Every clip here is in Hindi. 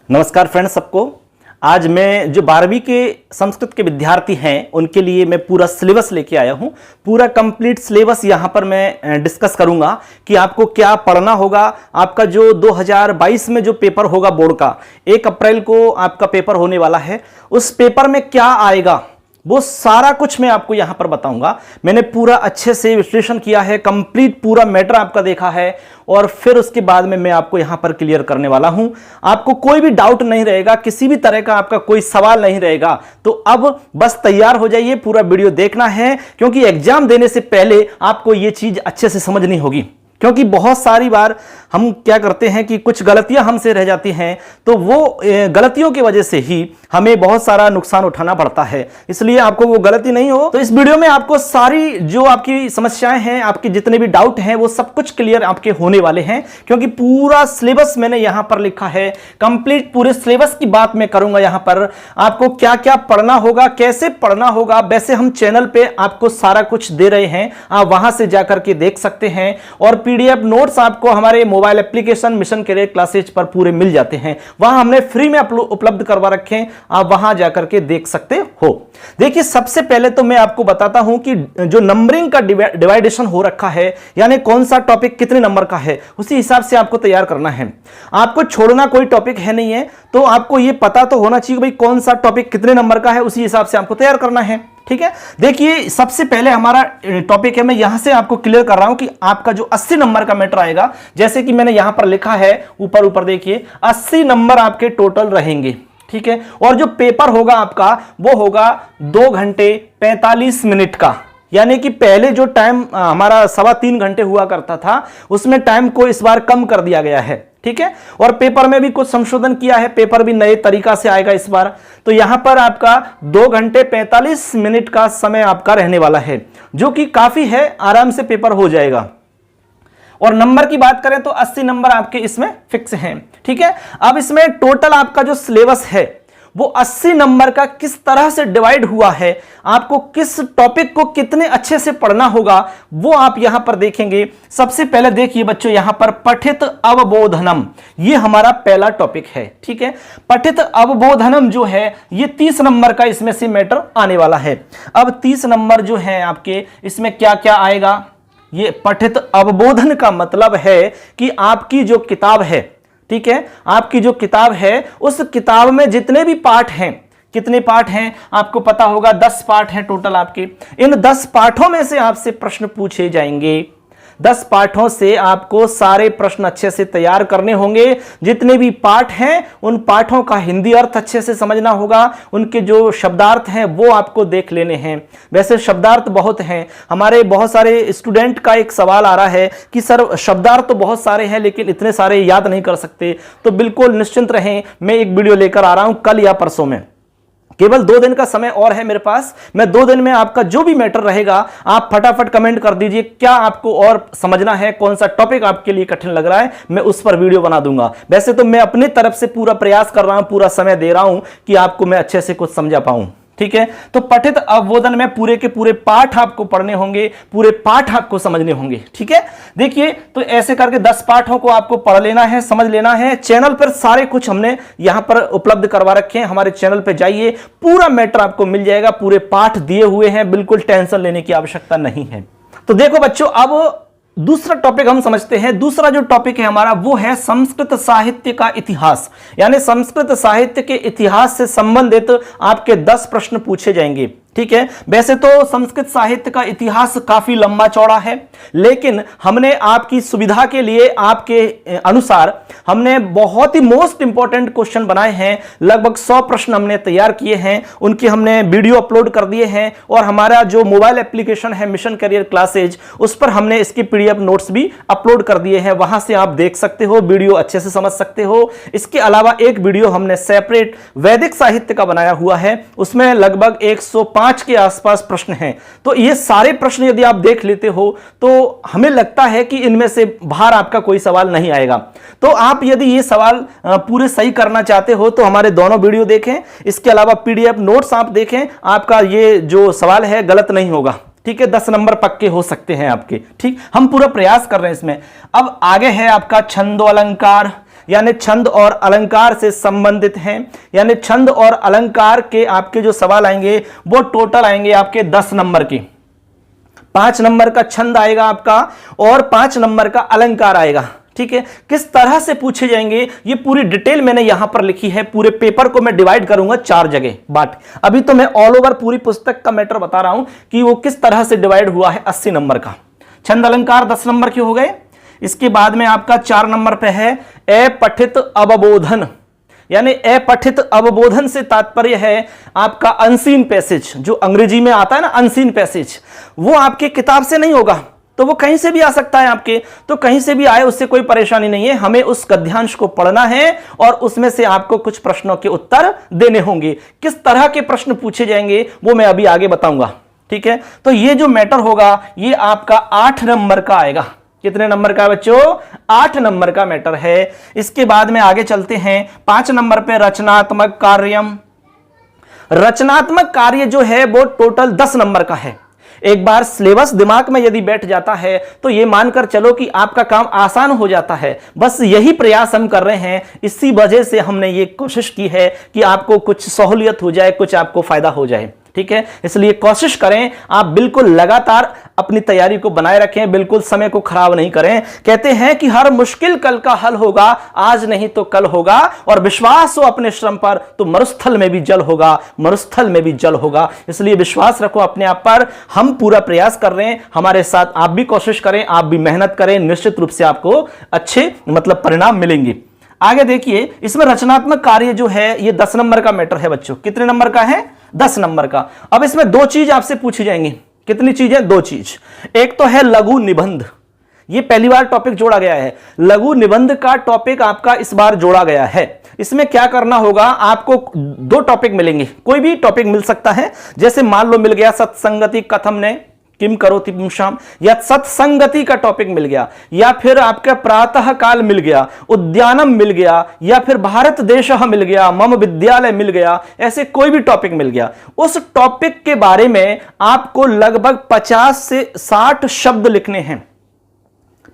नमस्कार फ्रेंड्स सबको। आज मैं जो 12वीं के संस्कृत के विद्यार्थी हैं उनके लिए मैं पूरा सिलेबस लेके आया हूं। पूरा कंप्लीट सिलेबस यहां पर मैं डिस्कस करूंगा कि आपको क्या पढ़ना होगा। आपका जो 2022 में जो पेपर होगा बोर्ड का 1 अप्रैल को आपका पेपर होने वाला है, उस पेपर में क्या आएगा वो सारा कुछ मैं आपको यहां पर बताऊंगा। मैंने पूरा अच्छे से विश्लेषण किया है, कंप्लीट पूरा मैटर आपका देखा है और फिर उसके बाद में मैं आपको यहां पर क्लियर करने वाला हूं। आपको कोई भी डाउट नहीं रहेगा, किसी भी तरह का आपका कोई सवाल नहीं रहेगा। तो अब बस तैयार हो जाइए, पूरा वीडियो देखना है क्योंकि एग्जाम देने से पहले आपको यह चीज अच्छे से समझनी होगी। क्योंकि बहुत सारी बार हम क्या करते हैं कि कुछ गलतियां हमसे रह जाती हैं, तो वो गलतियों की वजह से ही हमें बहुत सारा नुकसान उठाना पड़ता है। इसलिए आपको वो गलती नहीं हो, तो इस वीडियो में आपको सारी जो आपकी समस्याएं हैं, आपके जितने भी डाउट हैं, वो सब कुछ क्लियर आपके होने वाले हैं। क्योंकि पूरा सिलेबस मैंने यहां पर लिखा है, कंप्लीट पूरे सिलेबस की बात मैं करूंगा। यहां पर आपको क्या क्या पढ़ना होगा, कैसे पढ़ना होगा, वैसे हम चैनल पे आपको सारा कुछ दे रहे हैं, आप वहां से जाकर के देख सकते हैं। और पीडीएफ नोट्स आपको हमारे mobile application mission career classes पर पूरे मिल जाते हैं, वहां हमने फ्री में उपलब्ध करवा रखे हैं, आप वहां जाकर के देख सकते हो। देखिए, सबसे पहले तो मैं आपको बताता हूं कि जो नंबरिंग का डिवाइडेशन हो रखा है, यानी कौन सा टॉपिक कितने नंबर का है, उसी हिसाब से आपको तैयार करना है। आपको छोड़ना कोई टॉपिक है नहीं है, तो आपको यह पता तो होना चाहिए भाई कौन सा टॉपिक कितने नंबर का है, उसी हिसाब से आपको तैयार करना है। ठीक है, देखिए सबसे पहले हमारा टॉपिक है, मैं यहां से आपको क्लियर कर रहा हूं कि आपका जो 80 नंबर का मैटर आएगा, जैसे कि मैंने यहां पर लिखा है ऊपर देखिए 80 नंबर आपके टोटल रहेंगे। ठीक है, और जो पेपर होगा आपका वो होगा 2 घंटे 45 मिनट का, यानी कि पहले जो टाइम हमारा 3.25 घंटे हुआ करता था, उसमें टाइम को इस बार कम कर दिया गया है। ठीक है, और पेपर में भी कुछ संशोधन किया है, पेपर भी नए तरीका से आएगा इस बार। तो यहां पर आपका 2 घंटे 45 मिनट का समय आपका रहने वाला है, जो कि काफी है, आराम से पेपर हो जाएगा। और नंबर की बात करें तो 80 नंबर आपके इसमें फिक्स हैं। ठीक है, अब इसमें टोटल आपका जो सिलेबस है वो 80 नंबर का किस तरह से डिवाइड हुआ है, आपको किस टॉपिक को कितने अच्छे से पढ़ना होगा, वो आप यहां पर देखेंगे। सबसे पहले देखिए बच्चों, यहां पर पठित अवबोधनम, ये हमारा पहला टॉपिक है। ठीक है, पठित अवबोधनम जो है ये 30 नंबर का इसमें से मैटर आने वाला है। अब 30 नंबर जो है आपके, इसमें क्या क्या आएगा, ये पठित अवबोधन का मतलब है कि आपकी जो किताब है, ठीक है, आपकी जो किताब है उस किताब में जितने भी पाठ हैं, कितने पाठ हैं आपको पता होगा, 10 पाठ हैं टोटल आपके। इन 10 पाठों में से आपसे प्रश्न पूछे जाएंगे। 10 पाठों से आपको सारे प्रश्न अच्छे से तैयार करने होंगे। जितने भी पाठ हैं उन पाठों का हिंदी अर्थ अच्छे से समझना होगा, उनके जो शब्दार्थ हैं वो आपको देख लेने हैं। वैसे शब्दार्थ बहुत हैं, हमारे बहुत सारे स्टूडेंट का एक सवाल आ रहा है कि सर शब्दार्थ तो बहुत सारे हैं लेकिन इतने सारे याद नहीं कर सकते। तो बिल्कुल निश्चिंत रहें, मैं एक वीडियो लेकर आ रहा हूं कल या परसों में। केवल 2 दिन का समय और है मेरे पास, मैं 2 दिन में आपका जो भी मैटर रहेगा आप फटाफट कमेंट कर दीजिए, क्या आपको और समझना है, कौन सा टॉपिक आपके लिए कठिन लग रहा है, मैं उस पर वीडियो बना दूंगा। वैसे तो मैं अपनी तरफ से पूरा प्रयास कर रहा हूं, पूरा समय दे रहा हूं कि आपको मैं अच्छे से कुछ समझा पाऊं। ठीक है, तो पठित अवबोधन में पूरे के पूरे पाठ आपको पढ़ने होंगे, पूरे पाठ आपको समझने होंगे। ठीक है, देखिए तो ऐसे करके 10 पाठों को आपको पढ़ लेना है, समझ लेना है। चैनल पर सारे कुछ हमने यहां पर उपलब्ध करवा रखे हैं, हमारे चैनल पर जाइए, पूरा मैटर आपको मिल जाएगा, पूरे पाठ दिए हुए हैं, बिल्कुल टेंशन लेने की आवश्यकता नहीं है। तो देखो बच्चों, अब दूसरा टॉपिक हम समझते हैं। दूसरा जो टॉपिक है हमारा वो है संस्कृत साहित्य का इतिहास, यानी संस्कृत साहित्य के इतिहास से संबंधित आपके 10 प्रश्न पूछे जाएंगे। ठीक है, वैसे तो संस्कृत साहित्य का इतिहास काफी लंबा चौड़ा है, लेकिन हमने आपकी सुविधा के लिए, आपके अनुसार हमने बहुत ही मोस्ट इंपॉर्टेंट क्वेश्चन बनाए हैं। लगभग 100 प्रश्न हमने तैयार किए हैं, उनके हमने वीडियो अपलोड कर दिए हैं। और हमारा जो मोबाइल एप्लीकेशन है मिशन करियर क्लासेज, उस पर हमने इसके पीडीएफ नोट्स भी अपलोड कर दिए हैं, वहां से आप देख सकते हो, वीडियो अच्छे से समझ सकते हो। इसके अलावा एक वीडियो हमने सेपरेट वैदिक साहित्य का बनाया हुआ है, उसमें लगभग 105 के आसपास प्रश्न हैं। तो ये सारे प्रश्न यदि आप देख लेते हो तो हमें लगता है कि इनमें से बाहर आपका कोई सवाल नहीं आएगा। तो आप यदि ये सवाल पूरे सही करना चाहते हो तो हमारे दोनों वीडियो देखें, इसके अलावा पीडीएफ नोट्स आप देखें, आपका ये जो सवाल है गलत नहीं होगा। ठीक है, 10 नंबर पक्के हो सकते हैं आपके। ठीक, हम पूरा प्रयास कर रहे हैं इसमें। अब आगे है आपका छंदो अलंकार, यानी छंद और अलंकार से संबंधित हैं, यानी छंद और अलंकार के आपके जो सवाल आएंगे वो टोटल आएंगे आपके 10 नंबर की। 5 नंबर का छंद आएगा आपका और 5 नंबर का अलंकार आएगा। ठीक है, किस तरह से पूछे जाएंगे ये पूरी डिटेल मैंने यहां पर लिखी है। पूरे पेपर को मैं डिवाइड करूंगा 4 जगह बांट। अभी तो मैं ऑल ओवर पूरी पुस्तक का मैटर बता रहा हूं कि वो किस तरह से डिवाइड हुआ है। 80 नंबर का छंद अलंकार 10 नंबर के हो गए। इसके बाद में आपका 4 नंबर पे है अपठित अवबोधन, यानी अपठित अवबोधन से तात्पर्य है आपका अनसीन पैसेज, जो अंग्रेजी में आता है ना अनसीन पैसेज, वो आपके किताब से नहीं होगा, तो वो कहीं से भी आ सकता है आपके, तो कहीं से भी आए उससे कोई परेशानी नहीं है। हमें उस गद्यांश को पढ़ना है और उसमें से आपको कुछ प्रश्नों के उत्तर देने होंगे। किस तरह के प्रश्न पूछे जाएंगे वो मैं अभी आगे बताऊंगा। ठीक है, तो ये जो मैटर होगा ये आपका 8 नंबर का आएगा। कितने नंबर का बच्चों? 8 नंबर का मैटर है। इसके बाद में आगे चलते हैं 5 नंबर पे रचनात्मक कार्यम। रचनात्मक कार्य जो है वो टोटल 10 नंबर का है। एक बार सिलेबस दिमाग में यदि बैठ जाता है तो ये मानकर चलो कि आपका काम आसान हो जाता है। बस यही प्रयास हम कर रहे हैं, इसी वजह से हमने ये कोशिश की है कि आपको कुछ सहूलियत हो जाए, कुछ आपको फायदा हो जाए। ठीक है, इसलिए कोशिश करें आप बिल्कुल लगातार अपनी तैयारी को बनाए रखें, बिल्कुल समय को खराब नहीं करें। कहते हैं कि हर मुश्किल कल का हल होगा, आज नहीं तो कल होगा, और विश्वास हो अपने श्रम पर तो मरुस्थल में भी जल होगा, मरुस्थल में भी जल होगा। इसलिए विश्वास रखो अपने आप पर। हम पूरा प्रयास कर रहे हैं, हमारे साथ आप भी कोशिश करें, आप भी मेहनत करें, निश्चित रूप से आपको अच्छे परिणाम मिलेंगे। आगे देखिए, इसमें रचनात्मक कार्य जो है ये 10 नंबर का मैटर है बच्चों। कितने नंबर का है? 10 नंबर का। अब इसमें 2 चीज आपसे पूछी जाएंगी। कितनी चीजें? 2 चीज। एक तो है लघु निबंध, ये पहली बार टॉपिक जोड़ा गया है। लघु निबंध का टॉपिक आपका इस बार जोड़ा गया है। इसमें क्या करना होगा, आपको 2 टॉपिक मिलेंगे, कोई भी टॉपिक मिल सकता है। जैसे मान लो मिल गया सत्संगति कथम ने किम करोति पुंसाम, या सत्संगति का टॉपिक मिल गया, या फिर आपका प्रातः काल मिल गया, उद्यानम मिल गया, या फिर भारत देशः मिल गया, मम विद्यालय मिल गया, ऐसे कोई भी टॉपिक मिल गया। उस टॉपिक के बारे में आपको लगभग 50 से 60 शब्द लिखने हैं।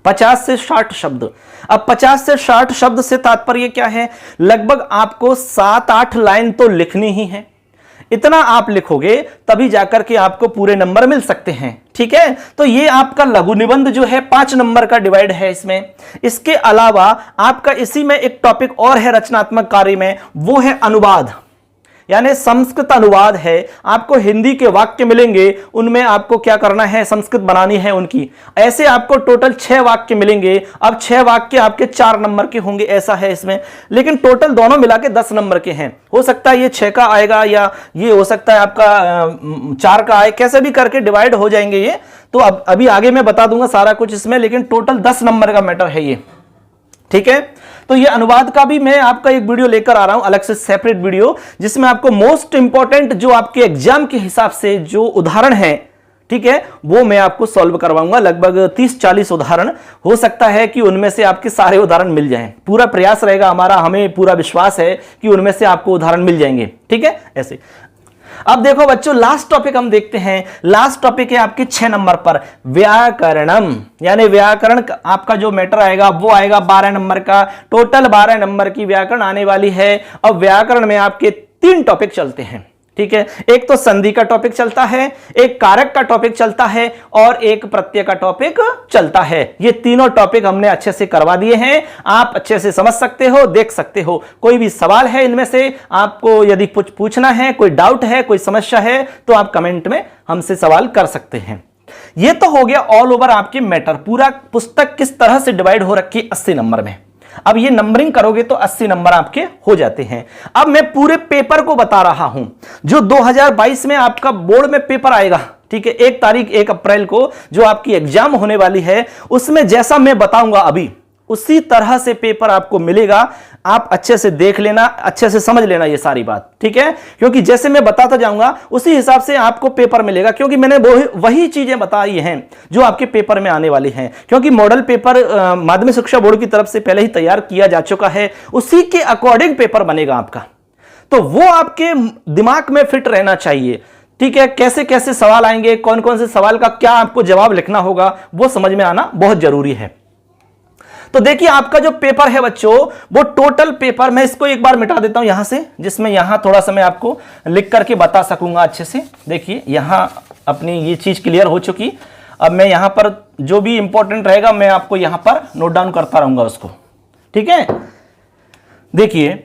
50 से 60 शब्द। अब 50 से 60 शब्द से तात्पर्य क्या है? लगभग आपको 7-8 लाइन तो लिखनी ही है। इतना आप लिखोगे तभी जाकर के आपको पूरे नंबर मिल सकते हैं। ठीक है, तो ये आपका लघु निबंध जो है 5 नंबर का डिवाइड है इसमें। इसके अलावा आपका इसी में एक टॉपिक और है रचनात्मक कार्य में, वो है अनुवाद, यानी संस्कृत अनुवाद है। आपको हिंदी के वाक्य मिलेंगे, उनमें आपको क्या करना है, संस्कृत बनानी है उनकी। ऐसे आपको टोटल 6 वाक्य मिलेंगे। अब 6 वाक्य आपके 4 नंबर के होंगे, ऐसा है इसमें, लेकिन टोटल दोनों मिला के 10 नंबर के हैं। हो सकता है ये 6 का आएगा, या ये हो सकता है आपका 4 का आए, कैसे भी करके डिवाइड हो जाएंगे ये। तो अब अभी आगे मैं बता दूंगा सारा कुछ इसमें, लेकिन टोटल 10 नंबर का मैटर है ये। ठीक है, तो ये अनुवाद का भी मैं आपका एक वीडियो लेकर आ रहा हूं, अलग से सेपरेट वीडियो, जिसमें आपको मोस्ट इंपॉर्टेंट जो आपके एग्जाम के हिसाब से जो उदाहरण है, ठीक है, वो मैं आपको सॉल्व करवाऊंगा। लगभग 30-40 उदाहरण, हो सकता है कि उनमें से आपके सारे उदाहरण मिल जाएं। पूरा प्रयास रहेगा हमारा, हमें पूरा विश्वास है कि उनमें से आपको उदाहरण मिल जाएंगे। ठीक है, ऐसे। अब देखो बच्चों, लास्ट टॉपिक हम देखते हैं। लास्ट टॉपिक है आपके 6 नंबर पर व्याकरणम, यानी व्याकरण आपका जो मैटर आएगा वो आएगा 12 नंबर का। टोटल 12 नंबर की व्याकरण आने वाली है। अब व्याकरण में आपके 3 टॉपिक चलते हैं। ठीक है, एक तो संधि का टॉपिक चलता है, एक कारक का टॉपिक चलता है, और एक प्रत्यय का टॉपिक चलता है। ये तीनों टॉपिक हमने अच्छे से करवा दिए हैं, आप अच्छे से समझ सकते हो, देख सकते हो। कोई भी सवाल है इनमें से, आपको यदि कुछ पूछना है, कोई डाउट है, कोई समस्या है, तो आप कमेंट में हमसे सवाल कर सकते हैं। ये तो हो गया ऑल ओवर आपके मैटर, पूरा पुस्तक किस तरह से डिवाइड हो रखी 80 नंबर में। अब ये नंबरिंग करोगे तो 80 नंबर आपके हो जाते हैं। अब मैं पूरे पेपर को बता रहा हूं, जो 2022 में आपका बोर्ड में पेपर आएगा। ठीक है, 1 तारीख 1 अप्रैल को जो आपकी एग्जाम होने वाली है, उसमें जैसा मैं बताऊंगा अभी उसी तरह से पेपर आपको मिलेगा। आप अच्छे से देख लेना, अच्छे से समझ लेना ये सारी बात। ठीक है, क्योंकि जैसे मैं बताता जाऊंगा उसी हिसाब से आपको पेपर मिलेगा, क्योंकि मैंने वही चीजें बताई हैं जो आपके पेपर में आने वाली हैं। क्योंकि मॉडल पेपर माध्यमिक शिक्षा बोर्ड की तरफ से पहले ही तैयार किया जा चुका है, उसी के अकॉर्डिंग पेपर बनेगा आपका, तो वो आपके दिमाग में फिट रहना चाहिए। ठीक है, कैसे कैसे सवाल आएंगे, कौन कौन से सवाल का क्या आपको जवाब लिखना होगा, वो समझ में आना बहुत जरूरी है। तो देखिए आपका जो पेपर है बच्चों, वो टोटल पेपर, मैं इसको एक बार मिटा देता हूं यहां से, जिसमें यहां थोड़ा सा मैं आपको लिख करके बता सकूंगा अच्छे से। देखिए यहां अपनी ये चीज क्लियर हो चुकी। अब मैं यहां पर जो भी इंपॉर्टेंट रहेगा मैं आपको यहां पर नोट डाउन करता रहूंगा उसको, ठीक है। देखिए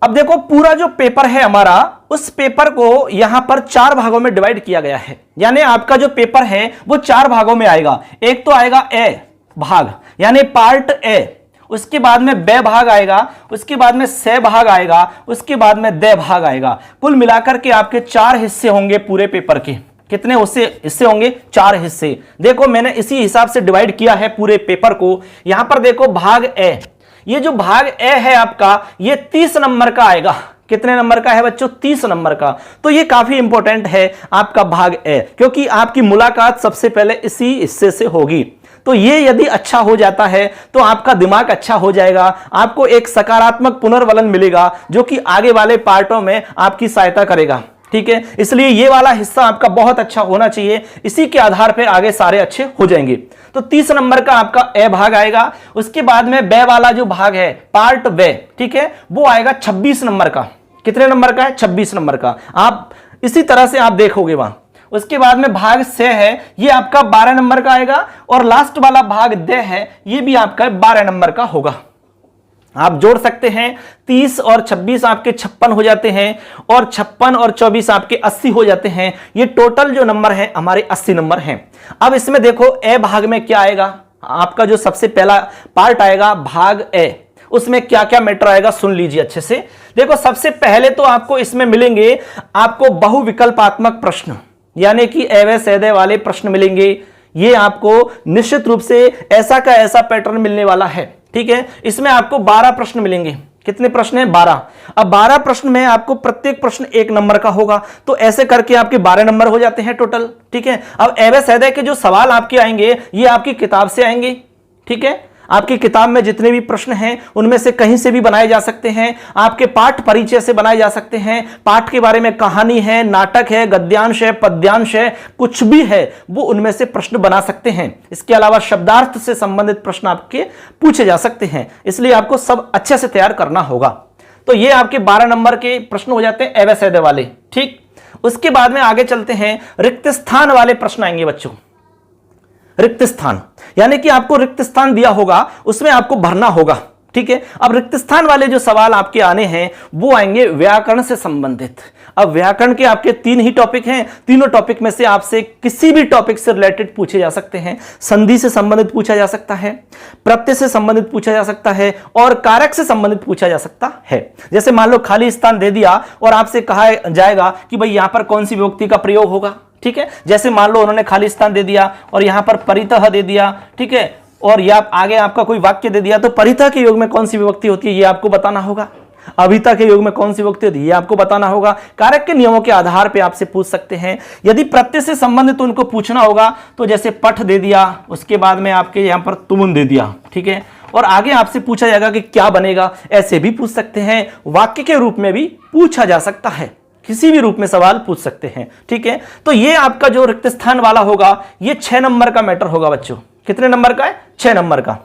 अब देखो पूरा जो पेपर है हमारा, उस पेपर को यहां पर 4 भागों में डिवाइड किया गया है। यानी आपका जो पेपर है वो 4 भागों में आएगा। एक तो आएगा ए भाग, यानी पार्ट ए, उसके बाद में बे भाग आएगा, उसके बाद में से भाग आएगा, उसके बाद में दे भाग आएगा। कुल मिलाकर के आपके 4 हिस्से होंगे पूरे पेपर के। कितने हिस्से होंगे? 4 हिस्से। देखो मैंने इसी हिसाब से डिवाइड किया है पूरे पेपर को। यहां पर देखो भाग ए, ये जो भाग ए है आपका, ये 30 नंबर का आएगा। कितने नंबर का है बच्चों? 30 नंबर का। तो ये काफी इंपॉर्टेंट है आपका भाग ए, क्योंकि आपकी मुलाकात सबसे पहले इसी हिस्से से होगी। तो ये यदि अच्छा हो जाता है तो आपका दिमाग अच्छा हो जाएगा, आपको एक सकारात्मक पुनर्वलन मिलेगा जो कि आगे वाले पार्टों में आपकी सहायता करेगा, ठीक है। इसलिए ये वाला हिस्सा आपका बहुत अच्छा होना चाहिए, इसी के आधार पर आगे सारे अच्छे हो जाएंगे। तो 30 नंबर का आपका ए भाग आएगा। उसके बाद में बे वाला जो भाग है, पार्ट बे, ठीक है, वो आएगा 26 नंबर का। कितने नंबर का है? 26 नंबर का। आप इसी तरह से आप देखोगे वहां। उसके बाद में भाग से है, ये आपका 12 नंबर का आएगा। और लास्ट वाला भाग दे है, ये भी आपका 12 नंबर का होगा। आप जोड़ सकते हैं, 30 और 26 आपके 56 हो जाते हैं, और 56 और 24 आपके 80 हो जाते हैं। ये टोटल जो नंबर है हमारे 80 नंबर हैं। अब इसमें देखो ए भाग में क्या आएगा, आपका जो सबसे पहला पार्ट आएगा भाग ए, उसमें क्या क्या मैटर आएगा सुन लीजिए अच्छे से। देखो सबसे पहले तो आपको इसमें मिलेंगे आपको बहुविकल्पात्मक प्रश्न, यानी कि एवे सैदे वाले प्रश्न मिलेंगे। ये आपको निश्चित रूप से ऐसा का ऐसा पैटर्न मिलने वाला है, ठीक है। इसमें आपको 12 प्रश्न मिलेंगे। कितने प्रश्न हैं? 12। अब 12 प्रश्न में आपको प्रत्येक प्रश्न 1 नंबर का होगा, तो ऐसे करके आपके 12 नंबर हो जाते हैं टोटल, ठीक है। अब एवे सैदे के जो सवाल आपके आएंगे ये आपकी किताब से आएंगे, ठीक है। आपकी किताब में जितने भी प्रश्न हैं उनमें से कहीं से भी बनाए जा सकते हैं। आपके पाठ परिचय से बनाए जा सकते हैं, पाठ के बारे में कहानी है, नाटक है, गद्यांश है, पद्यांश है, कुछ भी है वो उनमें से प्रश्न बना सकते हैं। इसके अलावा शब्दार्थ से संबंधित प्रश्न आपके पूछे जा सकते हैं, इसलिए आपको सब अच्छे से तैयार करना होगा। तो ये आपके 12 नंबर के प्रश्न हो जाते हैं एवे सैदे वाले, ठीक। उसके बाद में आगे चलते हैं, रिक्त स्थान वाले प्रश्न आएंगे बच्चों। रिक्त स्थान यानी कि आपको रिक्त स्थान दिया होगा, उसमें आपको भरना होगा, ठीक है। अब रिक्त स्थान वाले जो सवाल आपके आने हैं वो आएंगे व्याकरण से संबंधित। अब व्याकरण के आपके 3 ही टॉपिक हैं, तीनों टॉपिक में से आपसे किसी भी टॉपिक से रिलेटेड पूछे जा सकते हैं। संधि से संबंधित पूछा जा सकता है, प्रत्यय से संबंधित पूछा जा सकता है, और कारक से संबंधित पूछा जा सकता है। जैसे मान लो खाली स्थान दे दिया और आपसे कहा जाएगा कि भाई यहां पर कौन सी विभक्ति का प्रयोग होगा, ठीक है। जैसे मान लो उन्होंने खाली स्थान दे दिया और यहां पर परितः दे दिया, ठीक है, और या आगे आपका कोई वाक्य दे दिया, तो परितः के योग में कौन सी विभक्ति होती है ये आपको बताना होगा। अभिता के योग में कौन सी विभक्ति होती है ये आपको बताना होगा। कारक के नियमों के आधार पे आपसे पूछ सकते हैं। यदि प्रत्यय से संबंधित उनको पूछना होगा तो जैसे पठ दे दिया, उसके बाद में आपके यहां पर तुमुन दे दिया, ठीक है, और आगे आपसे पूछा जाएगा कि क्या बनेगा, ऐसे भी पूछ सकते हैं। वाक्य के रूप में भी पूछा जा सकता है, किसी भी रूप में सवाल पूछ सकते हैं, ठीक है। तो ये आपका जो रिक्त स्थान वाला होगा ये 6 नंबर का मैटर होगा बच्चों। कितने नंबर का है? 6 नंबर का,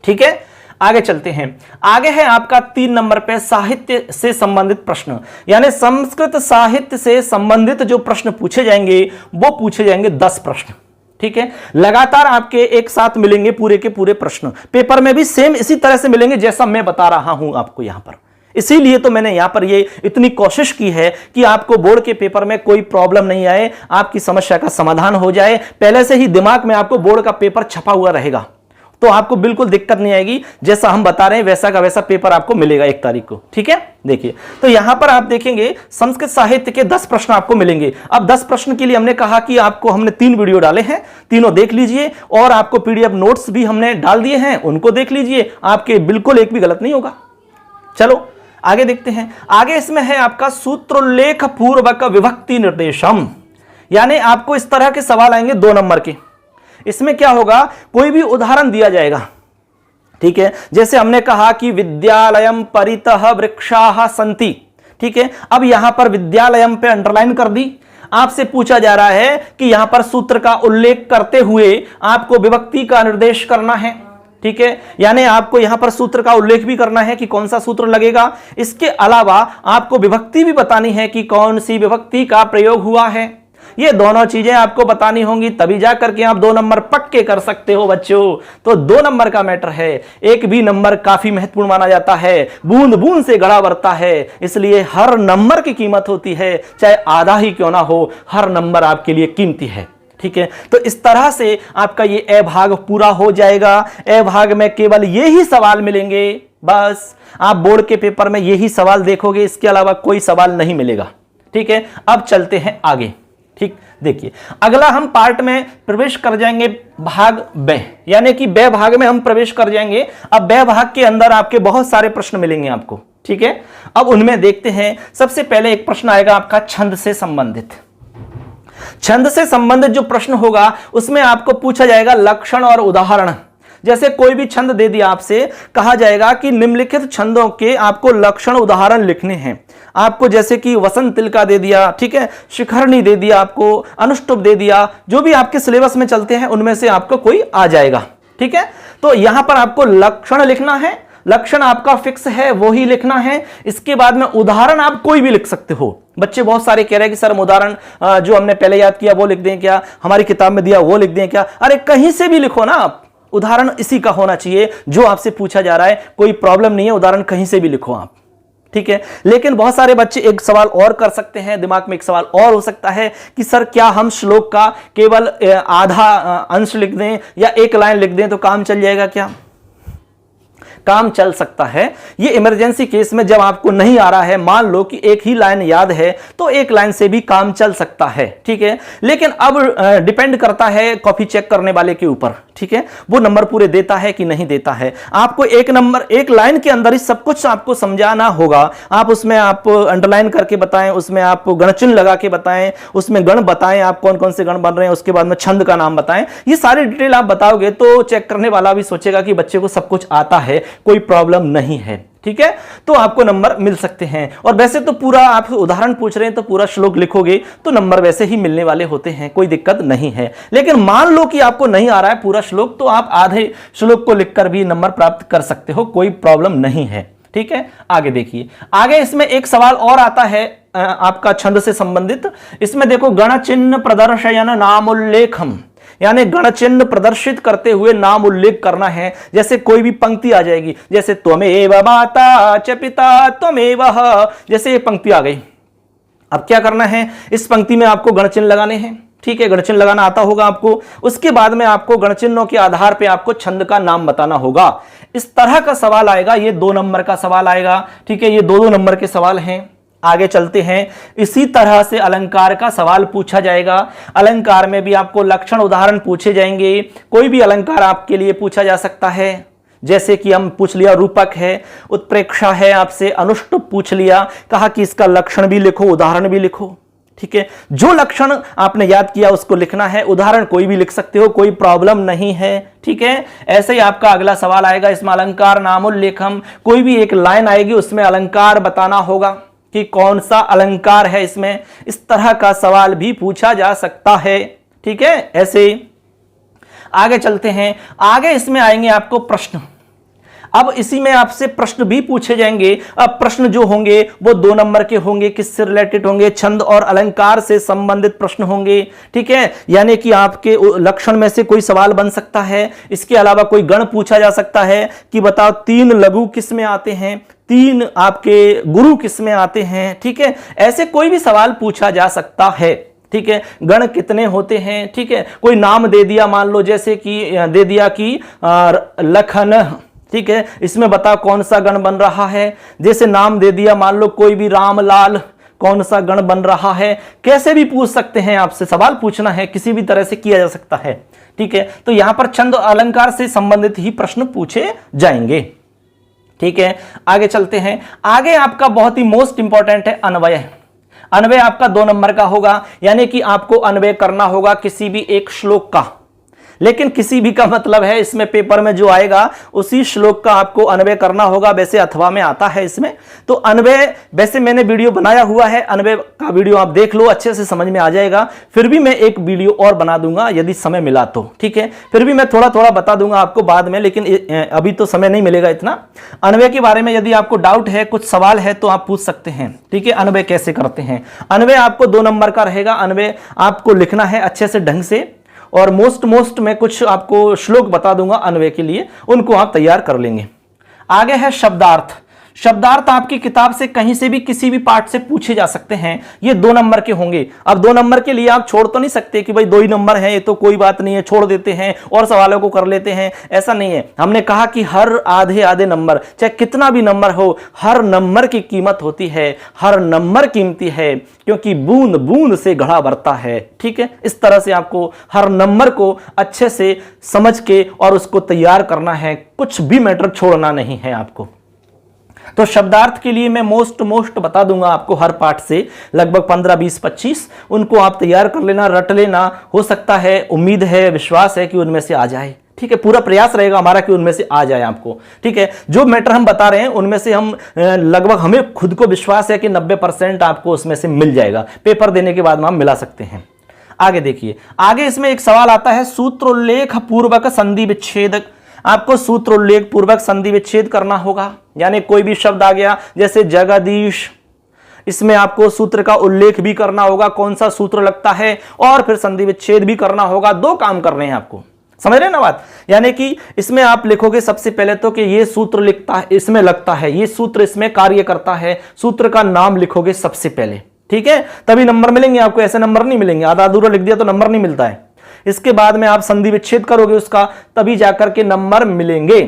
ठीक है। आगे चलते हैं, आगे है आपका 3 नंबर पे साहित्य से संबंधित प्रश्न, यानी संस्कृत साहित्य से संबंधित जो प्रश्न पूछे जाएंगे वो पूछे जाएंगे 10 प्रश्न, ठीक है। लगातार आपके एक साथ मिलेंगे पूरे के पूरे प्रश्न। पेपर में भी सेम इसी तरह से मिलेंगे जैसा मैं बता रहा हूं आपको यहां पर। इसीलिए तो मैंने यहां पर ये इतनी कोशिश की है कि आपको बोर्ड के पेपर में कोई प्रॉब्लम नहीं आए, आपकी समस्या का समाधान हो जाए। पहले से ही दिमाग में आपको बोर्ड का पेपर छपा हुआ रहेगा, तो आपको बिल्कुल दिक्कत नहीं आएगी। जैसा हम बता रहे हैं वैसा का वैसा पेपर आपको मिलेगा 1 तारीख को, ठीक है। देखिए तो यहां पर आप देखेंगे संस्कृत साहित्य के 10 प्रश्न आपको मिलेंगे। अब 10 प्रश्न के लिए हमने कहा कि आपको हमने 3 वीडियो डाले हैं, तीनों देख लीजिए, और आपको पीडीएफ नोट्स भी हमने डाल दिए हैं, उनको देख लीजिए, आपके बिल्कुल एक भी गलत नहीं होगा। चलो आगे देखते हैं। आगे इसमें है आपका सूत्रोल्लेख पूर्वक विभक्ति निर्देशम, यानी आपको इस तरह के सवाल आएंगे 2 नंबर के। इसमें क्या होगा, कोई भी उदाहरण दिया जाएगा, ठीक है। जैसे हमने कहा कि विद्यालयम परितः वृक्षाः सन्ति, ठीक है। अब यहां पर विद्यालयम पे अंडरलाइन कर दी। आपसे पूछा जा रहा है कि यहां पर सूत्र का उल्लेख करते हुए आपको विभक्ति का निर्देश करना है, ठीक है, यानी आपको यहां पर सूत्र का उल्लेख भी करना है कि कौन सा सूत्र लगेगा। इसके अलावा आपको विभक्ति भी बतानी है कि कौन सी विभक्ति का प्रयोग हुआ है। ये दोनों चीजें आपको बतानी होंगी, तभी जाकर के आप 2 नंबर पक्के कर सकते हो बच्चों। तो 2 नंबर का मैटर है। एक भी नंबर काफी महत्वपूर्ण माना जाता है, बूंद बूंद से घड़ा भरता है, इसलिए हर नंबर की कीमत होती है, चाहे आधा ही क्यों ना हो, हर नंबर आपके लिए कीमती है। ठीक है, तो इस तरह से आपका ये ए भाग पूरा हो जाएगा। ए भाग में केवल यही सवाल मिलेंगे, बस आप बोर्ड के पेपर में यही सवाल देखोगे, इसके अलावा कोई सवाल नहीं मिलेगा। ठीक है, अब चलते हैं आगे। ठीक, देखिए अगला हम पार्ट में प्रवेश कर जाएंगे, भाग बे, यानी कि बे भाग में हम प्रवेश कर जाएंगे। अब बे भाग के अंदर आपके बहुत सारे प्रश्न मिलेंगे आपको। ठीक है, अब उनमें देखते हैं। सबसे पहले एक प्रश्न आएगा आपका छंद से संबंधित। छंद से संबंधित जो प्रश्न होगा उसमें आपको पूछा जाएगा लक्षण और उदाहरण। जैसे कोई भी छंद दे दिया, आपसे कहा जाएगा कि निम्नलिखित छंदों के आपको लक्षण उदाहरण लिखने हैं। आपको जैसे कि वसंत तिलका दे दिया, ठीक है, शिखरणी दे दिया, आपको अनुष्टुप दे दिया, जो भी आपके सिलेबस में चलते हैं उनमें से आपको कोई आ जाएगा। ठीक है, तो यहां पर आपको लक्षण लिखना है, लक्षण आपका फिक्स है वो ही लिखना है। इसके बाद में उदाहरण आप कोई भी लिख सकते हो। बच्चे बहुत सारे कह रहे हैं कि सर हम उदाहरण जो हमने पहले याद किया वो लिख दें क्या, हमारी किताब में दिया वो लिख दें क्या। अरे कहीं से भी लिखो ना आप, उदाहरण इसी का होना चाहिए जो आपसे पूछा जा रहा है, कोई प्रॉब्लम नहीं है, उदाहरण कहीं से भी लिखो आप। ठीक है, लेकिन बहुत सारे बच्चे एक सवाल और कर सकते हैं, दिमाग में एक सवाल और हो सकता है कि सर क्या हम श्लोक का केवल आधा अंश लिख दें या एक लाइन लिख दें तो काम चल जाएगा क्या? काम चल सकता है। ये इमरजेंसी केस में जब आपको नहीं आ रहा है, मान लो कि एक ही लाइन याद है तो एक लाइन से भी काम चल सकता है। ठीक है, लेकिन अब डिपेंड करता है कॉपी चेक करने वाले के ऊपर। ठीक है, वो नंबर पूरे देता है कि नहीं देता है। आपको एक नंबर एक लाइन के अंदर ही सब कुछ आपको समझाना होगा। आप उसमें आप अंडरलाइन करके बताएं, उसमें आप गणचिन्ह लगा के बताएं, उसमें गण बताएं, आप कौन कौन से गण बन रहे हैं, उसके बाद में छंद का नाम बताएं। ये सारी डिटेल आप बताओगे तो चेक करने वाला भी सोचेगा कि बच्चे को सब कुछ आता है, कोई प्रॉब्लम नहीं है। ठीक है, तो आपको नंबर मिल सकते हैं। और वैसे तो पूरा आप उदाहरण पूछ रहे हैं तो पूरा श्लोक लिखोगे तो नंबर वैसे ही मिलने वाले होते हैं, कोई दिक्कत नहीं है। लेकिन मान लो कि आपको नहीं आ रहा है पूरा श्लोक, तो आप आधे श्लोक को लिखकर भी नंबर प्राप्त कर सकते हो, कोई प्रॉब्लम नहीं है। ठीक है, आगे देखिए। आगे इसमें एक सवाल और आता है आपका छंद से संबंधित। इसमें देखो, गण चिन्ह प्रदर्शयन नामोल्लेखम, यानी गण चिन्ह प्रदर्शित करते हुए नाम उल्लेख करना है। जैसे कोई भी पंक्ति आ जाएगी, जैसे त्वमेव माता च पिता त्वमेव, जैसे ये पंक्ति आ गई। अब क्या करना है, इस पंक्ति में आपको गण चिन्ह लगाने हैं। ठीक है, गण चिन्ह लगाना आता होगा आपको। उसके बाद में आपको गण चिन्हों के आधार पे आपको छंद का नाम बताना होगा। इस तरह का सवाल आएगा, ये 2 नंबर का सवाल आएगा। ठीक है, ये 2-2 नंबर के सवाल हैं। आगे चलते हैं। इसी तरह से अलंकार का सवाल पूछा जाएगा। अलंकार में भी आपको लक्षण उदाहरण पूछे जाएंगे। कोई भी अलंकार आपके लिए पूछा जा सकता है, जैसे कि हम पूछ लिया रूपक है, उत्प्रेक्षा है, आपसे अनुष्टुप पूछ लिया, कहा कि इसका लक्षण भी लिखो, उदाहरण भी लिखो। ठीक है, जो लक्षण आपने याद किया उसको लिखना है, उदाहरण कोई भी लिख सकते हो, कोई प्रॉब्लम नहीं है। ठीक है, ऐसे ही आपका अगला सवाल आएगा, इसमें अलंकार नामोल्लेखम, कोई भी एक लाइन आएगी उसमें अलंकार बताना होगा कि कौन सा अलंकार है इसमें। इस तरह का सवाल भी पूछा जा सकता है। ठीक है, ऐसे आगे चलते हैं। आगे इसमें आएंगे आपको प्रश्न। अब इसी में आपसे प्रश्न भी पूछे जाएंगे। अब प्रश्न जो होंगे वो 2 नंबर के होंगे, किससे रिलेटेड होंगे, छंद और अलंकार से संबंधित प्रश्न होंगे। ठीक है, यानी कि आपके लक्षण में से कोई सवाल बन सकता है। इसके अलावा कोई गण पूछा जा सकता है कि बताओ 3 लघु किस में आते हैं, 3 आपके गुरु किस में आते हैं। ठीक है, ऐसे कोई भी सवाल पूछा जा सकता है। ठीक है, गण कितने होते हैं। ठीक है, कोई नाम दे दिया, मान लो जैसे कि दे दिया कि लखन। ठीक है, इसमें बता कौन सा गण बन रहा है। जैसे नाम दे दिया, मान लो कोई भी रामलाल, कौन सा गण बन रहा है। कैसे भी पूछ सकते हैं, आपसे सवाल पूछना है, किसी भी तरह से किया जा सकता है। ठीक है, तो यहां पर छंद अलंकार से संबंधित ही प्रश्न पूछे जाएंगे। ठीक है, आगे चलते हैं। आगे आपका बहुत ही मोस्ट इंपॉर्टेंट है अन्वय। अन्वय आपका 2 नंबर का होगा, यानी कि आपको अन्वय करना होगा किसी भी एक श्लोक का। लेकिन किसी भी का मतलब है इसमें पेपर में जो आएगा उसी श्लोक का आपको अन्वय करना होगा। वैसे अथवा में आता है इसमें, तो अन्वय वैसे मैंने वीडियो बनाया हुआ है, अन्वय का वीडियो आप देख लो, अच्छे से समझ में आ जाएगा। फिर भी मैं एक वीडियो और बना दूंगा यदि समय मिला तो, ठीक है। फिर भी मैं थोड़ा थोड़ा बता दूंगा आपको बाद में, लेकिन अभी तो समय नहीं मिलेगा इतना। अन्वय के बारे में यदि आपको डाउट है, कुछ सवाल है तो आप पूछ सकते हैं, ठीक है। अन्वय कैसे करते हैं? अन्वय आपको 2 नंबर का रहेगा। अन्वय आपको लिखना है अच्छे से ढंग से, और मोस्ट में कुछ आपको श्लोक बता दूंगा अन्वय के लिए, उनको आप तैयार कर लेंगे। आगे है शब्दार्थ। शब्दार्थ आपकी किताब से कहीं से भी किसी भी पार्ट से पूछे जा सकते हैं। ये 2 नंबर के होंगे। अब 2 नंबर के लिए आप छोड़ तो नहीं सकते कि भाई 2 ही नंबर है, ये तो कोई बात नहीं है, छोड़ देते हैं और सवालों को कर लेते हैं, ऐसा नहीं है। हमने कहा कि हर आधे आधे नंबर, चाहे कितना भी नंबर हो, हर नंबर की कीमत होती है, हर नंबर कीमती है, क्योंकि बूंद बूंद से घड़ा भरता है, ठीक है। इस तरह से आपको हर नंबर को अच्छे से समझ के और उसको तैयार करना है, कुछ भी मैटर छोड़ना नहीं है आपको। तो शब्दार्थ के लिए मैं मोस्ट बता दूंगा आपको हर पार्ट से, लगभग 15, 20, 25, उनको आप तैयार कर लेना, रट लेना। हो सकता है, उम्मीद है, विश्वास है कि उनमें से आ जाए, ठीक है। पूरा प्रयास रहेगा हमारा कि उनमें से आ जाए आपको, ठीक है। जो मैटर हम बता रहे हैं उनमें से हम लगभग, हमें खुद को विश्वास है कि 90% आपको उसमें से मिल जाएगा। पेपर देने के बाद में हम मिला सकते हैं। आगे देखिए, आगे इसमें एक सवाल आता है, सूत्रोल्लेख पूर्वक संधि विच्छेद। आपको सूत्र उल्लेख पूर्वक संधि विच्छेद करना होगा। यानी कोई भी शब्द आ गया जैसे जगदीश, इसमें आपको सूत्र का उल्लेख भी करना होगा, कौन सा सूत्र लगता है, और फिर संधि विच्छेद भी करना होगा। 2 काम करने हैं आपको, समझ रहे हैं ना बात। यानी कि इसमें आप लिखोगे सबसे पहले तो कि ये सूत्र लिखता है, इसमें लगता है, ये सूत्र इसमें कार्य करता है, सूत्र का नाम लिखोगे सबसे पहले, ठीक है। तभी नंबर मिलेंगे आपको, ऐसे नंबर नहीं मिलेंगे। आधा अधूरा लिख दिया तो नंबर नहीं मिलता है। इसके बाद में आप संधि विच्छेद करोगे उसका, तभी जाकर के नंबर मिलेंगे।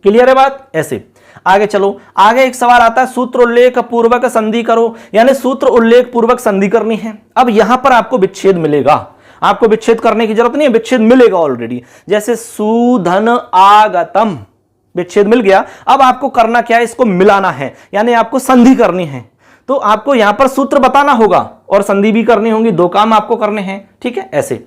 क्लियर है बात? ऐसे आगे चलो। आगे एक सवाल आता है, सूत्र उल्लेख पूर्वक संधि करो। यानी सूत्र उल्लेख पूर्वक संधि करनी है। अब यहां पर आपको विच्छेद मिलेगा, आपको विच्छेद करने की जरूरत नहीं है, विच्छेद मिलेगा ऑलरेडी। जैसे सुधन आगतम, विच्छेद मिल गया। अब आपको करना क्या है, इसको मिलाना है, यानी आपको संधि करनी है। तो आपको यहां पर सूत्र बताना होगा और संधि भी करनी होगी, 2 काम आपको करने हैं, ठीक है। ऐसे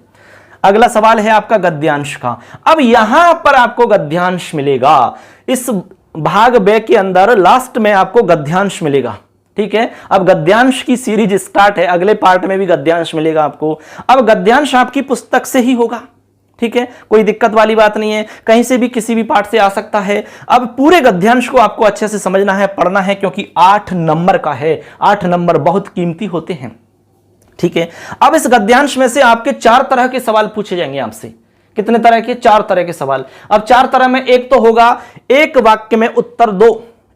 अगला सवाल है आपका गद्यांश का। अब यहां पर आपको गद्यांश मिलेगा, इस भाग बे के अंदर लास्ट में आपको गद्यांश मिलेगा, ठीक है। अब गद्यांश की सीरीज स्टार्ट है, अगले पार्ट में भी गद्यांश मिलेगा आपको। अब गद्यांश आपकी पुस्तक से ही होगा, ठीक है, कोई दिक्कत वाली बात नहीं है, कहीं से भी किसी भी पार्ट से आ सकता है। अब पूरे गद्यांश को आपको अच्छे से समझना है, पढ़ना है, क्योंकि 8 नंबर का है। 8 नंबर बहुत कीमती होते हैं, ठीक है। अब इस गद्यांश में से आपके 4 तरह के सवाल पूछे जाएंगे आपसे। कितने तरह के? 4 तरह के सवाल। अब 4 तरह में एक तो होगा एक वाक्य में उत्तर दो,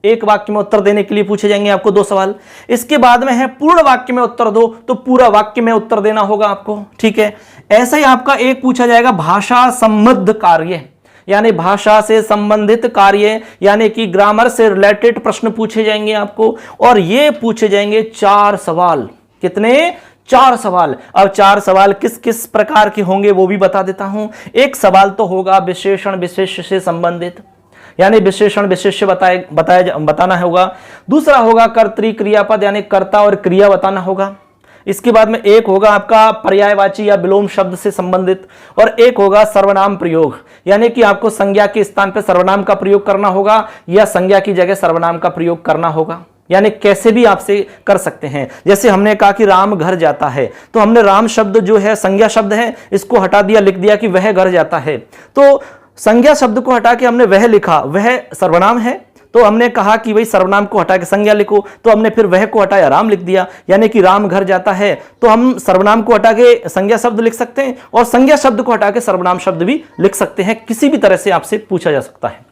एक वाक्य में उत्तर देने के लिए पूछे जाएंगे आपको 2 सवाल। इसके बाद में है पूर्ण वाक्य में उत्तर दो, तो पूरा वाक्य में उत्तर देना होगा आपको, ठीक है। ऐसे ही आपका एक पूछा जाएगा भाषा संबद्ध कार्य, यानी भाषा से संबंधित कार्य, यानी कि ग्रामर से रिलेटेड प्रश्न पूछे जाएंगे आपको। और ये पूछे जाएंगे 4 सवाल। कितने? 4 सवाल। अब 4 सवाल किस किस प्रकार के होंगे वो भी बता देता हूं। एक सवाल तो होगा विशेषण विशेष्य से संबंधित, यानी विशेषण विशेष्य बताना होगा। दूसरा होगा कर्तृ क्रियापद, यानी कर्ता और क्रिया बताना होगा। इसके बाद में एक होगा आपका पर्यायवाची या विलोम शब्द से संबंधित, और एक होगा सर्वनाम प्रयोग, यानी कि आपको संज्ञा के स्थान पर सर्वनाम का प्रयोग करना होगा या संज्ञा की जगह सर्वनाम का प्रयोग करना होगा। यानी कैसे भी आपसे कर सकते हैं। जैसे हमने कहा कि राम घर जाता है, तो हमने राम शब्द जो है संज्ञा शब्द है, इसको हटा दिया, लिख दिया कि वह घर जाता है। तो संज्ञा शब्द को हटा के हमने वह लिखा, वह सर्वनाम है, तो हमने कहा कि भाई सर्वनाम को हटा के संज्ञा लिखो, तो हमने फिर वह को हटाया, राम लिख दिया। यानी कि राम घर जाता है, तो हम सर्वनाम को हटा के संज्ञा शब्द लिख सकते हैं और संज्ञा शब्द को हटा के सर्वनाम शब्द भी लिख सकते हैं। किसी भी तरह से आपसे पूछा जा सकता है।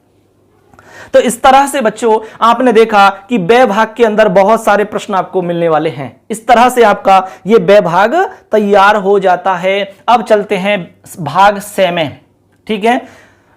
तो इस तरह से बच्चों आपने देखा कि ब भाग के अंदर बहुत सारे प्रश्न आपको मिलने वाले हैं। इस तरह से आपका ये ब भाग तैयार हो जाता है। अब चलते हैं भाग से में, ठीक है।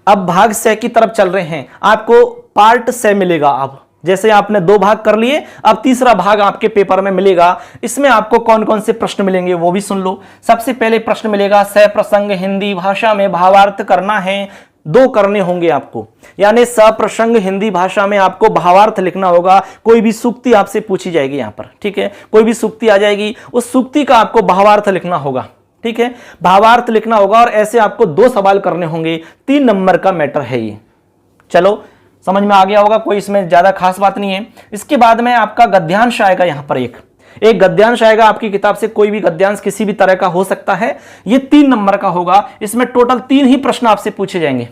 अब भाग से की तरफ चल रहे हैं, आपको पार्ट से मिलेगा। अब जैसे आपने 2 भाग कर लिए, अब तीसरा भाग आपके पेपर में मिलेगा। इसमें आपको कौन कौन से प्रश्न मिलेंगे वो भी सुन लो। सबसे पहले प्रश्न मिलेगा सप्रसंग हिंदी भाषा में भावार्थ करना है। 2 करने होंगे आपको, यानी सप्रसंग हिंदी भाषा में आपको भावार्थ लिखना होगा। कोई भी सूक्ति आपसे पूछी जाएगी यहां पर, ठीक है, कोई भी सूक्ति आ जाएगी, उस सूक्ति का आपको भावार्थ लिखना होगा। ठीक है, भावार्थ लिखना होगा और ऐसे आपको 2 सवाल करने होंगे। 3 नंबर का मैटर है ये। चलो समझ में आ गया होगा, कोई इसमें ज्यादा खास बात नहीं है। इसके बाद में आपका गद्यांश आएगा, यहां पर एक गद्यांश आएगा आपकी किताब से, कोई भी गद्यांश किसी भी तरह का हो सकता है। ये 3 नंबर का होगा। इसमें टोटल 3 ही प्रश्न आपसे पूछे जाएंगे।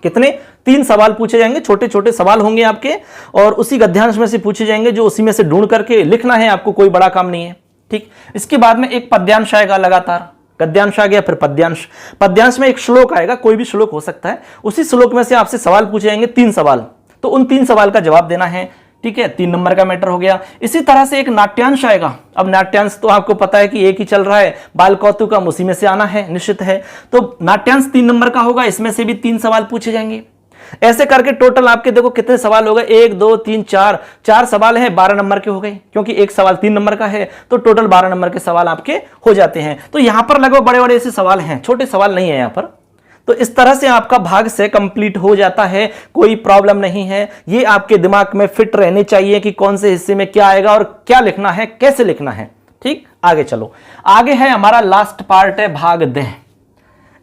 कितने? 3 सवाल पूछे जाएंगे, छोटे छोटे सवाल होंगे आपके, और उसी गद्यांश में से पूछे जाएंगे, जो उसी में से ढूंढ करके लिखना है आपको, कोई बड़ा काम नहीं है। ठीक, इसके बाद में एक पद्यांश आएगा, लगातार गद्यांश आ गया, फिर पद्यांश। पद्यांश में एक श्लोक आएगा, कोई भी श्लोक हो सकता है, उसी श्लोक में से आपसे सवाल पूछे जाएंगे, 3 सवाल, तो उन 3 सवाल का जवाब देना है। ठीक है, 3 नंबर का मैटर हो गया। इसी तरह से एक नाट्यांश आएगा। अब नाट्यांश तो आपको पता है कि एक ही चल रहा है, बाल कौतुकम, उसी में से आना है, निश्चित है। तो नाट्यांश 3 नंबर का होगा, इसमें से भी 3 सवाल पूछे जाएंगे। ऐसे करके टोटल आपके देखो कितने सवाल हो गए, 1 2 3 4 सवाल हैं, 12 नंबर के हो गए, क्योंकि एक सवाल 3 नंबर का है, तो टोटल 12 नंबर के सवाल आपके हो जाते हैं। तो यहां पर लगभग बड़े बड़े ऐसे सवाल हैं, छोटे सवाल नहीं है यहां पर। तो इस तरह से आपका भाग से कंप्लीट हो जाता है, कोई प्रॉब्लम नहीं है। ये आपके दिमाग में फिट रहनी चाहिए कि कौन से हिस्से में क्या आएगा और क्या लिखना है, कैसे लिखना है। ठीक, आगे चलो। आगे है हमारा लास्ट पार्ट है भाग द।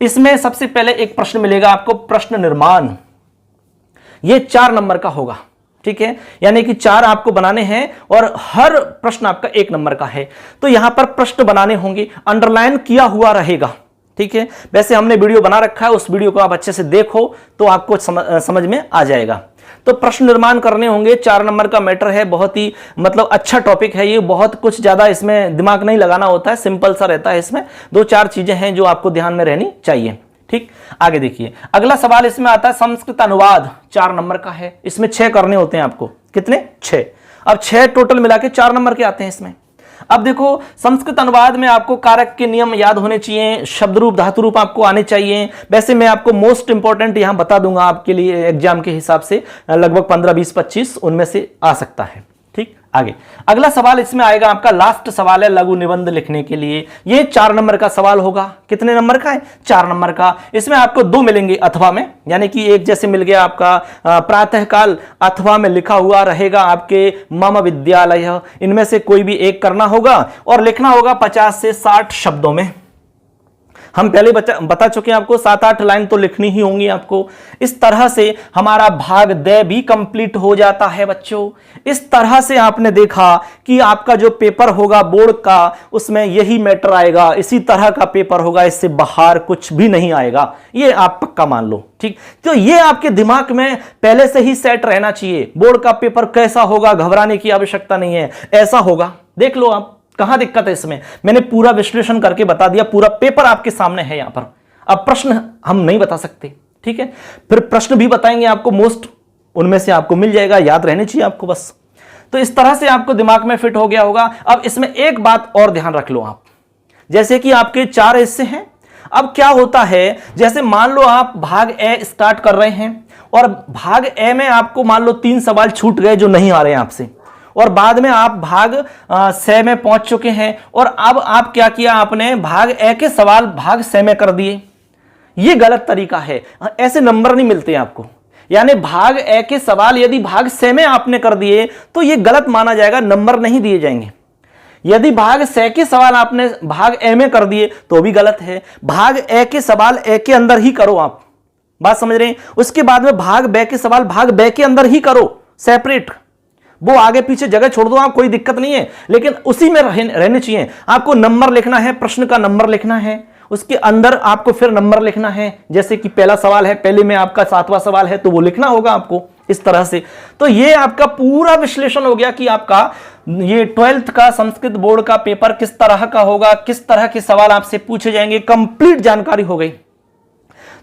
इसमें सबसे पहले एक प्रश्न मिलेगा आपको, प्रश्न निर्माण। ये 4 नंबर का होगा। ठीक है, यानी कि 4 आपको बनाने हैं और हर प्रश्न आपका 1 नंबर का है। तो यहां पर प्रश्न बनाने होंगे, अंडरलाइन किया हुआ रहेगा। ठीक है, वैसे हमने वीडियो बना रखा है, उस वीडियो को आप अच्छे से देखो तो आपको समझ में आ जाएगा। तो प्रश्न निर्माण करने होंगे, 4 नंबर का मैटर है, बहुत ही मतलब अच्छा टॉपिक है ये, बहुत कुछ ज्यादा इसमें दिमाग नहीं लगाना होता है, सिंपल सा रहता है। इसमें 2-4 चीजें हैं जो आपको ध्यान में रहनी चाहिए। ठीक, आगे देखिए अगला सवाल इसमें आता है संस्कृत अनुवाद, 4 नंबर का है। इसमें 6 करने होते हैं आपको, कितने? 6। अब 6 टोटल मिला के 4 नंबर के आते हैं इसमें। अब देखो संस्कृत अनुवाद में आपको कारक के नियम याद होने चाहिए, शब्द रूप धातु रूप आपको आने चाहिए। वैसे मैं आपको मोस्ट इंपॉर्टेंट यहां बता दूंगा आपके लिए, एग्जाम के हिसाब से लगभग 15 20 25 उनमें से आ सकता है। ठीक, आगे अगला सवाल इसमें आएगा आपका, लास्ट सवाल है लघु निबंध लिखने के लिए। ये 4 नंबर का सवाल होगा। कितने नंबर का है? 4 नंबर का। इसमें आपको 2 मिलेंगे अथवा में, यानी कि एक जैसे मिल गया आपका प्रातःकाल, अथवा में लिखा हुआ रहेगा आपके मम विद्यालय। इनमें से कोई भी एक करना होगा और लिखना होगा 50 से 60 शब्दों में। हम पहले बता चुके हैं आपको, 7-8 लाइन तो लिखनी ही होंगी आपको। इस तरह से हमारा भाग द भी कंप्लीट हो जाता है बच्चों। इस तरह से आपने देखा कि आपका जो पेपर होगा बोर्ड का, उसमें यही मैटर आएगा, इसी तरह का पेपर होगा, इससे बाहर कुछ भी नहीं आएगा, ये आप पक्का मान लो। ठीक, तो ये आपके दिमाग में पहले से ही सेट रहना चाहिए। बोर्ड का पेपर कैसा होगा, घबराने की आवश्यकता नहीं है, ऐसा होगा। देख लो आप, कहां दिक्कत है इसमें, मैंने पूरा विश्लेषण करके बता दिया, पूरा पेपर आपके सामने है यहां पर। अब प्रश्न हम नहीं बता सकते, ठीक है, फिर प्रश्न भी बताएंगे आपको, मोस्ट उनमें से आपको मिल जाएगा, याद रहने चाहिए आपको बस। तो इस तरह से आपको दिमाग में फिट हो गया होगा। अब इसमें एक बात और ध्यान रख लो आप, जैसे कि आपके 4 हिस्से हैं। अब क्या होता है, जैसे मान लो आप भाग ए स्टार्ट कर रहे हैं और भाग ए में आपको मान लो 3 सवाल छूट गए जो नहीं आ रहे हैं आपसे, और बाद में आप भाग से में पहुंच चुके हैं और अब आप क्या किया, आपने भाग ए के सवाल भाग से में कर दिए। यह गलत तरीका है, ऐसे नंबर नहीं मिलते आपको। यानी भाग ए के सवाल यदि भाग से में आपने कर दिए तो यह गलत माना जाएगा, नंबर नहीं दिए जाएंगे। यदि भाग से के सवाल आपने भाग ए में कर दिए तो भी गलत है। भाग ए के सवाल ए के अंदर ही करो, आप बात समझ रहे हैं। उसके बाद में भाग बे के सवाल भाग बे के अंदर ही करो, सेपरेट। वो आगे पीछे जगह छोड़ दो आप, कोई दिक्कत नहीं है, लेकिन उसी में रहने चाहिए। आपको नंबर लिखना है, प्रश्न का नंबर लिखना है, उसके अंदर आपको फिर नंबर लिखना है। जैसे कि पहला सवाल है, पहले में आपका 7वां सवाल है तो वो लिखना होगा आपको इस तरह से। तो ये आपका पूरा विश्लेषण हो गया कि आपका ये 12th का संस्कृत बोर्ड का पेपर किस तरह का होगा, किस तरह के सवाल आपसे पूछे जाएंगे, कंप्लीट जानकारी हो गई।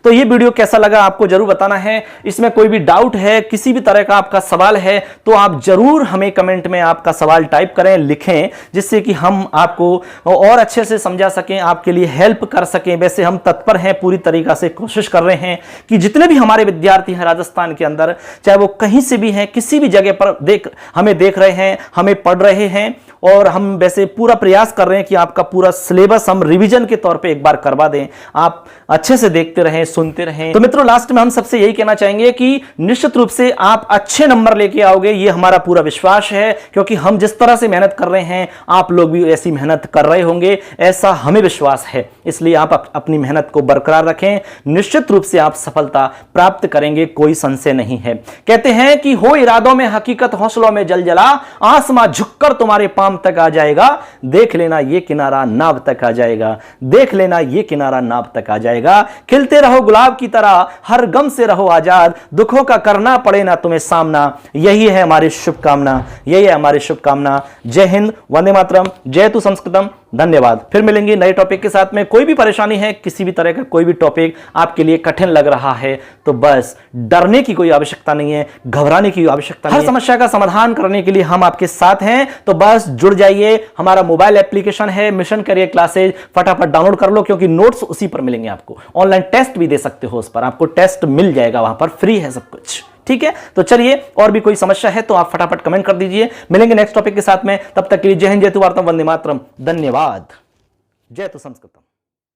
तो ये वीडियो कैसा लगा आपको जरूर बताना है। इसमें कोई भी डाउट है, किसी भी तरह का आपका सवाल है तो आप जरूर हमें कमेंट में आपका सवाल टाइप करें, लिखें, जिससे कि हम आपको और अच्छे से समझा सकें, आपके लिए हेल्प कर सकें। वैसे हम तत्पर हैं, पूरी तरीका से कोशिश कर रहे हैं कि जितने भी हमारे विद्यार्थी हैं राजस्थान के अंदर, चाहे वो कहीं से भी हैं, किसी भी जगह पर हमें देख रहे हैं, हमें पढ़ रहे हैं और हम वैसे पूरा प्रयास कर रहे हैं कि आपका पूरा सिलेबस हम रिवीजन के तौर पे एक बार करवा दें, आप अच्छे से देखते रहें, सुनते रहें। तो मित्रों, लास्ट में हम सबसे यही कहना चाहेंगे कि निश्चित रूप से आप अच्छे नंबर लेके आओगे, ये हमारा पूरा विश्वास है, क्योंकि हम जिस तरह से मेहनत कर रहे हैं आप लोग भी ऐसी मेहनत कर रहे होंगे, ऐसा हमें विश्वास है। इसलिए आप अपनी मेहनत को बरकरार रखें, निश्चित रूप से आप सफलता प्राप्त करेंगे, कोई संशय नहीं है। कहते हैं कि हो इरादों में हकीकत, हौसलों में जलजला, आसमां झुककर तुम्हारे पांव तक आ जाएगा, देख लेना ये किनारा नाव तक आ जाएगा, देख लेना ये किनारा नाव तक आ जाएगा। खिलते रहो गुलाब की तरह, हर गम से रहो आजाद, दुखों का करना पड़े ना तुम्हें सामना, यही है हमारी शुभकामना, यही है हमारी शुभकामना। जय हिंद, वंदे मातरम, जयतु संस्कृतम। धन्यवाद। फिर मिलेंगे नए टॉपिक के साथ में। कोई भी परेशानी है, किसी भी तरह का कोई भी टॉपिक आपके लिए कठिन लग रहा है, तो बस डरने की कोई आवश्यकता नहीं है, घबराने की आवश्यकता नहीं है। हर समस्या का समाधान करने के लिए हम आपके साथ हैं। तो बस जुड़ जाइए। हमारा मोबाइल एप्लीकेशन है मिशन करियर क्लासेज, फटाफट डाउनलोड कर लो, क्योंकि नोट्स उसी पर मिलेंगे आपको। ऑनलाइन टेस्ट भी दे सकते हो, उस पर आपको टेस्ट मिल जाएगा, वहां पर फ्री है सब कुछ। ठीक है, तो चलिए, और भी कोई समस्या है तो आप फटाफट कमेंट कर दीजिए। मिलेंगे नेक्स्ट टॉपिक के साथ में, तब तक के लिए जय हिंद, जयतु भारतम, वंदे मातरम। धन्यवाद। जयतु संस्कृतम।